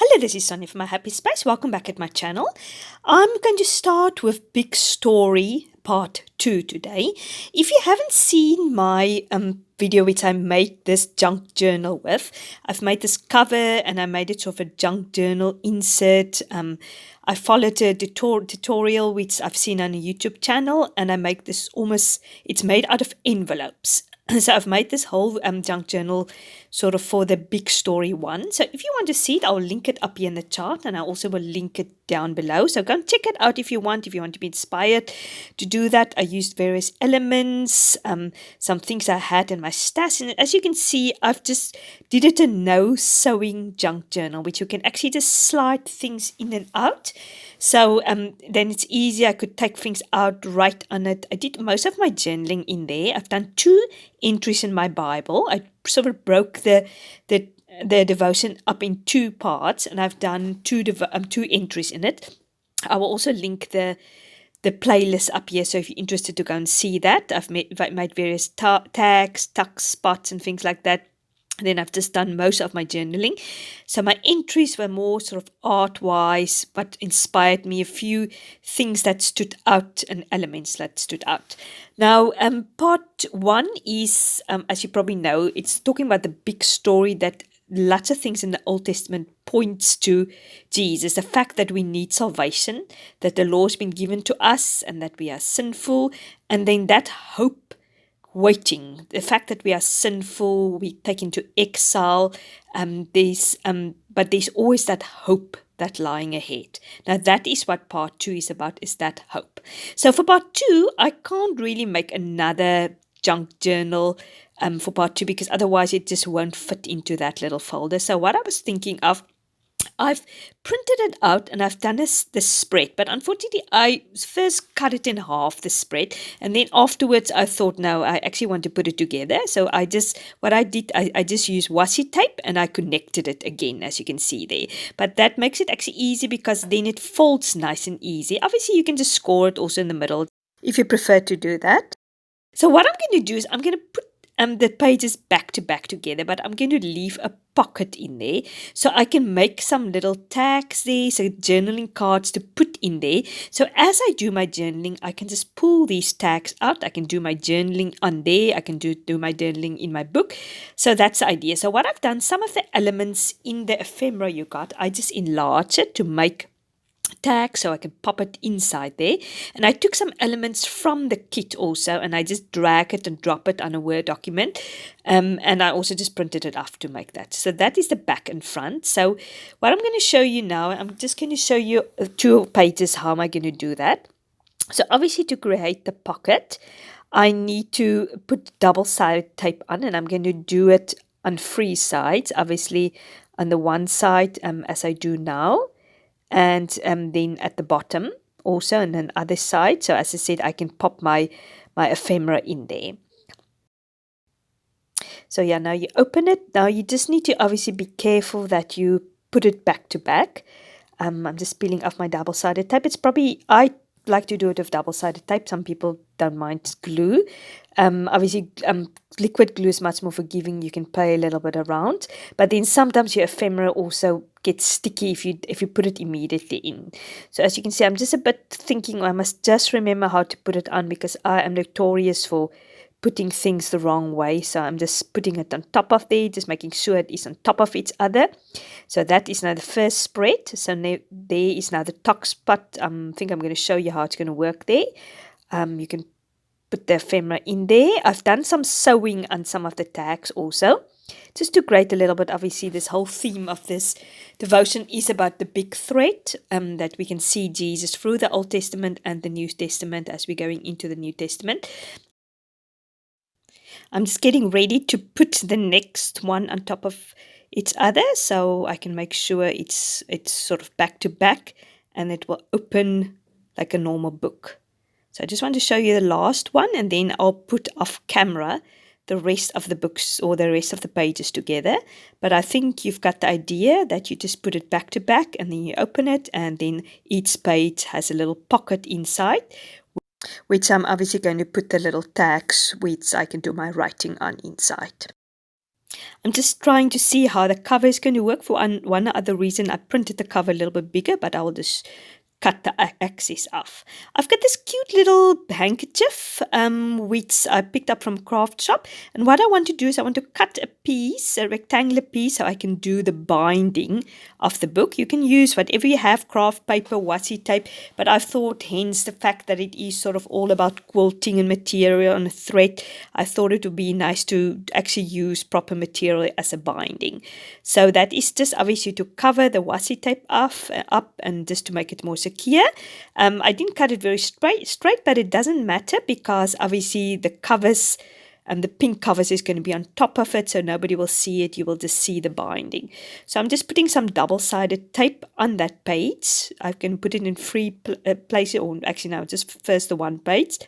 Hello, this is Sonja from My Happy Space. Welcome back at my channel. I'm going to start with Big Story Part 2 today. If you haven't seen my video which I made this junk journal with, I've made this cover and I made it sort of a junk journal insert. I followed a tutorial which I've seen on a YouTube channel, and I make this it's made out of envelopes. So I've made this whole junk journal sort of for the Big Story one. So if you want to see it, I'll link it up here in the chart, and I also will link it down below. So go and check it out if you want to be inspired to do that. I used various elements, some things I had in my stash. And as you can see, I've just did it a no sewing junk journal, which you can actually just slide things in and out. So then it's easy. I could take things out right on it. I did most of my journaling in there. I've done 2 entries in my Bible. I sort of broke the devotion up in 2 parts, and I've done 2 entries in it. I will also link the playlist up here, so if you're interested to go and see that. I've made various tags, tucks, spots, and things like that. And then I've just done most of my journaling. So my entries were more sort of art-wise, but inspired me a few things that stood out and elements that stood out. Now, part 1 is, as you probably know, it's talking about the big story that lots of things in the Old Testament points to Jesus, the fact that we need salvation, that the law has been given to us and that we are sinful, and then that hope waiting, the fact that we are sinful, we take into exile, but there's always that hope that lying ahead. Now that is what part 2 is about, is that hope. So for part 2, I can't really make another junk journal for part 2, because otherwise it just won't fit into that little folder. So what I was thinking of, I've printed it out and I've done the spread, but unfortunately I first cut it in half, the spread, and then afterwards I thought, no, I actually want to put it together. So I just used washi tape and I connected it again, as you can see there. But that makes it actually easy, because then it folds nice and easy. Obviously you can just score it also in the middle if you prefer to do that. So what I'm going to do is I'm going to put the pages back to back together, but I'm going to leave a pocket in there so I can make some little tags there, so journaling cards to put in there. So as I do my journaling, I can just pull these tags out. I can do my journaling on there. I can do my journaling in my book. So that's the idea. So what I've done, some of the elements in the ephemera you got, I just enlarge it to make tag so I can pop it inside there. And I took some elements from the kit also, and I just drag it and drop it on a Word document, and I also just printed it off to make that. So that is the back and front. So what I'm going to show you now, I'm just going to show you 2 pages how am I going to do that. So obviously to create the pocket, I need to put double-sided tape on, and I'm going to do it on 3 sides, obviously on the one side as I do now, and then at the bottom also, and then other side. So as I said, I can pop my ephemera in there. So yeah, now you open it. Now you just need to obviously be careful that you put it back to back. I'm just peeling off my double-sided tape. I like to do it with double-sided tape. Some people don't mind glue. Obviously, liquid glue is much more forgiving. You can play a little bit around, but then sometimes your ephemera also gets sticky if you put it immediately in. So as you can see, I'm just a bit thinking I must just remember how to put it on, because I am notorious for putting things the wrong way. So I'm just putting it on top of there, just making sure it is on top of each other. So that is now the first spread. So now there is now the tuck spot. I think I'm going to show you how it's going to work there. You can put the ephemera in there. I've done some sewing on some of the tags also, just to create a little bit. Obviously this whole theme of this devotion is about the big thread, that we can see Jesus through the Old Testament and the New Testament as we're going into the New Testament. I'm just getting ready to put the next one on top of each other, so I can make sure it's sort of back to back, and it will open like a normal book. So I just want to show you the last one, and then I'll put off camera the rest of the books or the rest of the pages together. But I think you've got the idea that you just put it back to back, and then you open it, and then each page has a little pocket inside, which I'm obviously going to put the little tags which I can do my writing on inside. I'm just trying to see how the cover is going to work. For one other reason, I printed the cover a little bit bigger, but I will just cut the axis off. I've got this cute little handkerchief, which I picked up from craft shop. And what I want to do is I want to cut a piece, a rectangular piece, so I can do the binding of the book. You can use whatever you have, craft paper, washi tape, but I've thought, hence the fact that it is sort of all about quilting and material and thread, I thought it would be nice to actually use proper material as a binding. So that is just obviously to cover the washi tape up and just to make it more secure. I didn't cut it very straight, but it doesn't matter because obviously the covers and the pink covers is going to be on top of it, so nobody will see it. You will just see the binding. So I'm just putting some double-sided tape on that page. I can put it in three places, or actually no, just first the one place.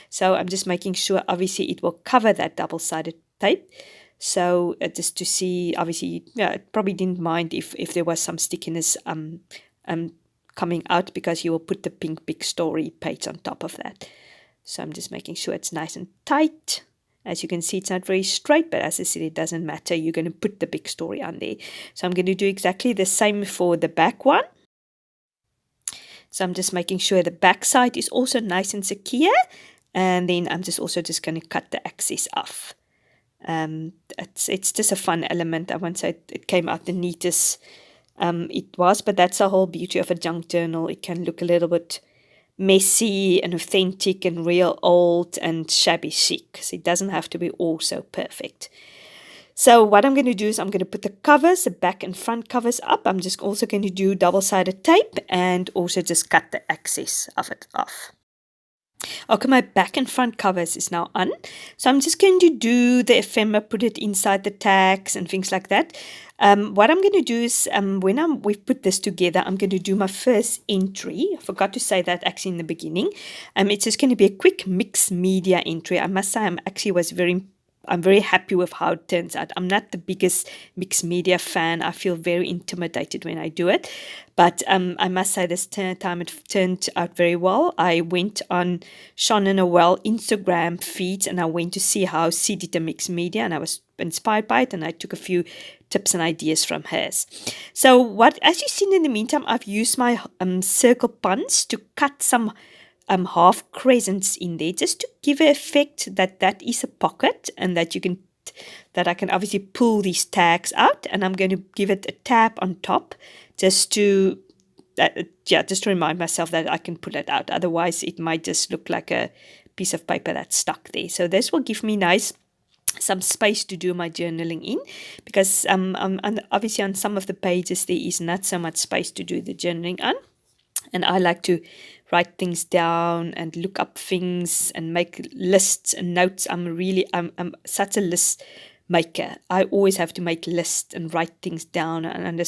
So I'm just making sure obviously it will cover that double-sided tape. So just to see, obviously, yeah, it probably didn't mind if there was some stickiness coming out, because you will put the pink big story page on top of that. So I'm just making sure it's nice and tight. As you can see, it's not very straight, but as I said, it doesn't matter. You're going to put the big story on there. So I'm going to do exactly the same for the back one. So I'm just making sure the back side is also nice and secure. And then I'm just going to cut the axis off. It's just a fun element. I won't say it came out the neatest it was, but that's the whole beauty of a junk journal. It can look a little bit messy and authentic and real old and shabby chic. So it doesn't have to be all so perfect. So what I'm going to do is I'm going to put the covers, the back and front covers up. I'm just also going to do double-sided tape and also just cut the axis of it off. Okay, my back and front covers is now on. So I'm just going to do the ephemera, put it inside the tags and things like that. What I'm going to do is when we've put this together, I'm going to do my first entry. I forgot to say that actually in the beginning. It's just going to be a quick mixed media entry. I must say I'm very happy with how it turns out. I'm not the biggest mixed media fan. I feel very intimidated when I do it. But I must say this time it turned out very well. I went on Sean and Noel Instagram feeds and I went to see how she did the mixed media, and I was inspired by it, and I took a few tips and ideas from hers. So as you've seen in the meantime, I've used my circle punch to cut some half crescents in there, just to give an effect that is a pocket, and that I can obviously pull these tags out, and I'm going to give it a tab on top just to remind myself that I can pull it out. Otherwise it might just look like a piece of paper that's stuck there. So this will give me some space to do my journaling in, because obviously on some of the pages there is not so much space to do the journaling on. And I like to write things down and look up things and make lists and notes. I'm such a list maker. I always have to make lists and write things down and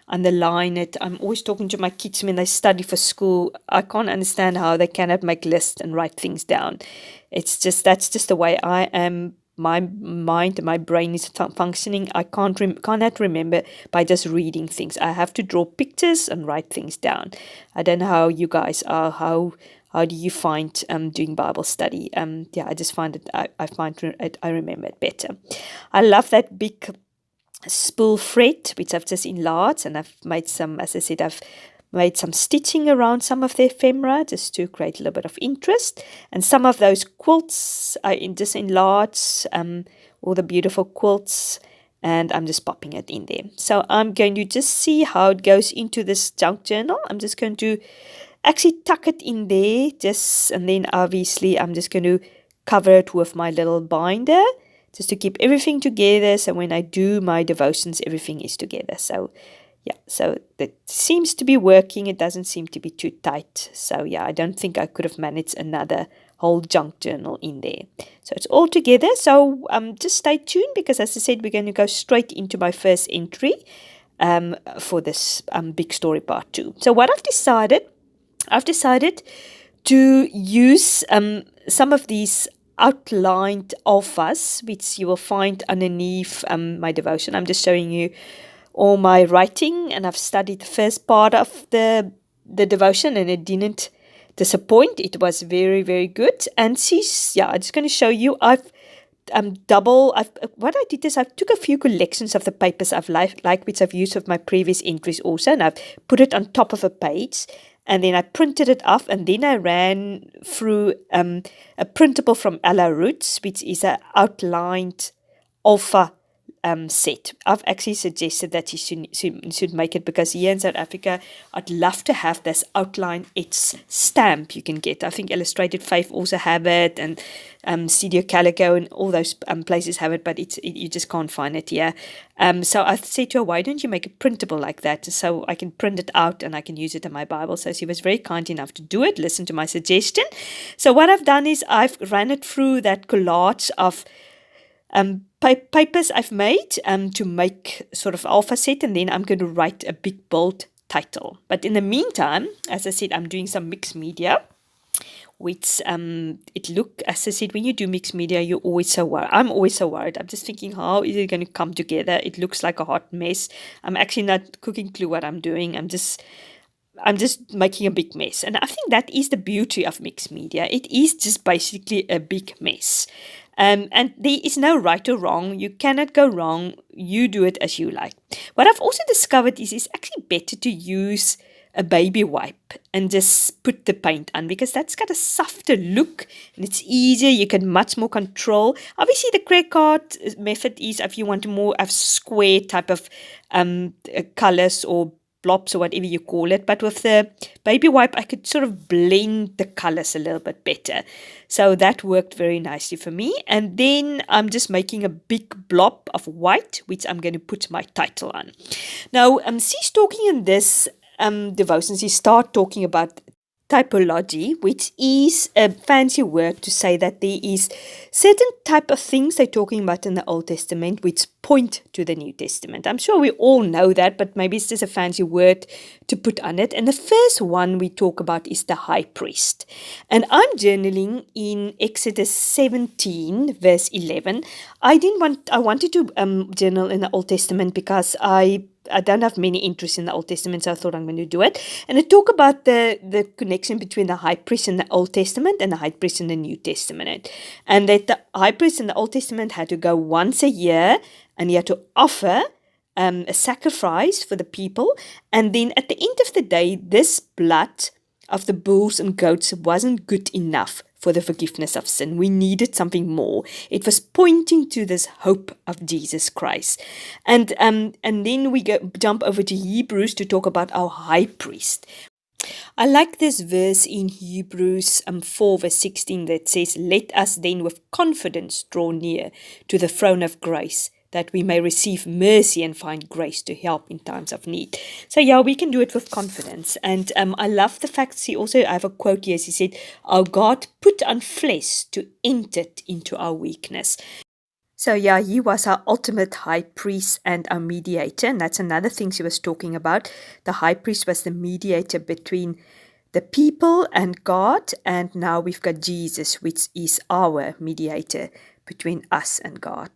underline it. I'm always talking to my kids when they study for school. I can't understand how they cannot make lists and write things down. That's just the way I am. My mind and my brain is functioning. I cannot remember by just reading things. I have to draw pictures and write things down. I don't know how you guys are. How do you find doing Bible study? I just find it. I remember it better. I love that big spool thread, which I've just enlarged, and I've made some. As I said, I've made some stitching around some of the ephemera just to create a little bit of interest. And some of those quilts I just enlarged, all the beautiful quilts, and I'm just popping it in there. So I'm going to just see how it goes into this junk journal. I'm just going to actually tuck it in there, and then obviously I'm just going to cover it with my little binder just to keep everything together. So when I do my devotions, everything is together. So yeah, so that seems to be working. It doesn't seem to be too tight. So yeah, I don't think I could have managed another whole junk journal in there. So it's all together. So just stay tuned, because as I said, we're going to go straight into my first entry for this big story part 2. So what I've decided to use some of these outlined alphas, which you will find underneath my devotion. I'm just showing you all my writing, and I've studied the first part of the devotion, and it didn't disappoint. It was very, very good. And I'm just going to show you, I've what I did is I took a few collections of the papers I've like which I've used with my previous entries also, and I've put it on top of a page, and then I printed it off, and then I ran through a printable from Ella Roots, which is an outlined alpha set. I've actually suggested that you should make it, because here in South Africa, I'd love to have this outline etched stamp you can get. I think Illustrated Faith also have it, and Studio Calico and all those places have it, but you just can't find it here. So I said to her, why don't you make it printable like that, so I can print it out and I can use it in my Bible. So she was very kind enough to do it, listen to my suggestion. So what I've done is I've ran it through that collage of papers I've made to make sort of alpha set, and then I'm going to write a big bold title. But in the meantime, as I said, I'm doing some mixed media, which as I said, when you do mixed media, you're always so worried. I'm always so worried. I'm just thinking, how is it going to come together? It looks like a hot mess. I'm actually not cooking clue what I'm doing. I'm just making a big mess. And I think that is the beauty of mixed media. It is just basically a big mess. And there is no right or wrong. You cannot go wrong. You do it as you like. What I've also discovered is it's actually better to use a baby wipe and just put the paint on, because that's got a softer look and it's easier. You can much more control. Obviously, the credit card method is if you want more of square type of colors or blobs or whatever you call it, but with the baby wipe I could sort of blend the colors a little bit better, so that worked very nicely for me. And then I'm just making a big blob of white, which I'm going to put my title on. Now she's talking in this devotion, she start talking about typology, which is a fancy word to say that there is certain type of things they're talking about in the Old Testament which point to the New Testament. I'm sure we all know that, but maybe it's just a fancy word to put on it. And the first one we talk about is the high priest. And I'm journaling in Exodus 17 verse 11. I wanted to journal in the Old Testament because I don't have many interests in the Old Testament, so I thought I'm going to do it. And it talk about the connection between the high priest in the Old Testament and the high priest in the New Testament. And that the high priest in the Old Testament had to go once a year and he had to offer a sacrifice for the people. And then at the end of the day, this blood of the bulls and goats wasn't good enough for the forgiveness of sin. We needed something more. It was pointing to this hope of Jesus Christ. And then we jump over to Hebrews to talk about our high priest. I like this verse in Hebrews 4 verse 16 that says, "Let us then with confidence draw near to the throne of grace, that we may receive mercy and find grace to help in times of need." So yeah, we can do it with confidence. And I love the fact I have a quote here. She said, "Our God put on flesh to enter into our weakness." So yeah, he was our ultimate high priest and our mediator. And that's another thing she was talking about. The high priest was the mediator between the people and God. And now we've got Jesus, which is our mediator between us and God.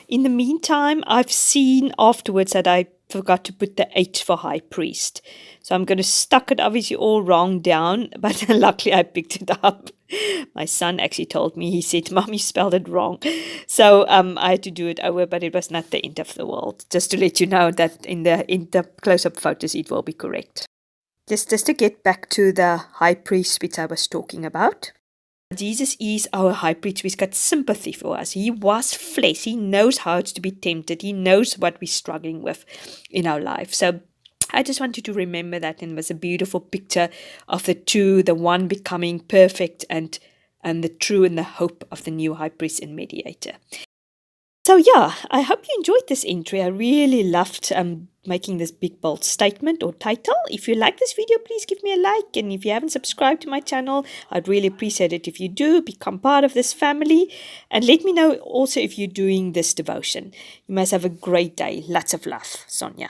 In the meantime, I've seen afterwards that I forgot to put the H for high priest. So I'm going to stuck it obviously all wrong down, but luckily I picked it up. My son actually told me, he said, "Mom, you spelled it wrong." So I had to do it over, but it was not the end of the world. Just to let you know that in the close-up photos, it will be correct. Just to get back to the high priest which I was talking about. Jesus is our high priest. He's got sympathy for us. He was flesh. He knows how it's to be tempted. He knows what we're struggling with in our life. So I just wanted to remember that, and it was a beautiful picture of the two, the one becoming perfect and the true and the hope of the new high priest and mediator. So yeah, I hope you enjoyed this entry. I really loved making this big bold statement or title. If you like this video, please give me a like. And if you haven't subscribed to my channel, I'd really appreciate it if you do. Become part of this family. And let me know also if you're doing this devotion. You must have a great day. Lots of love. Sonja.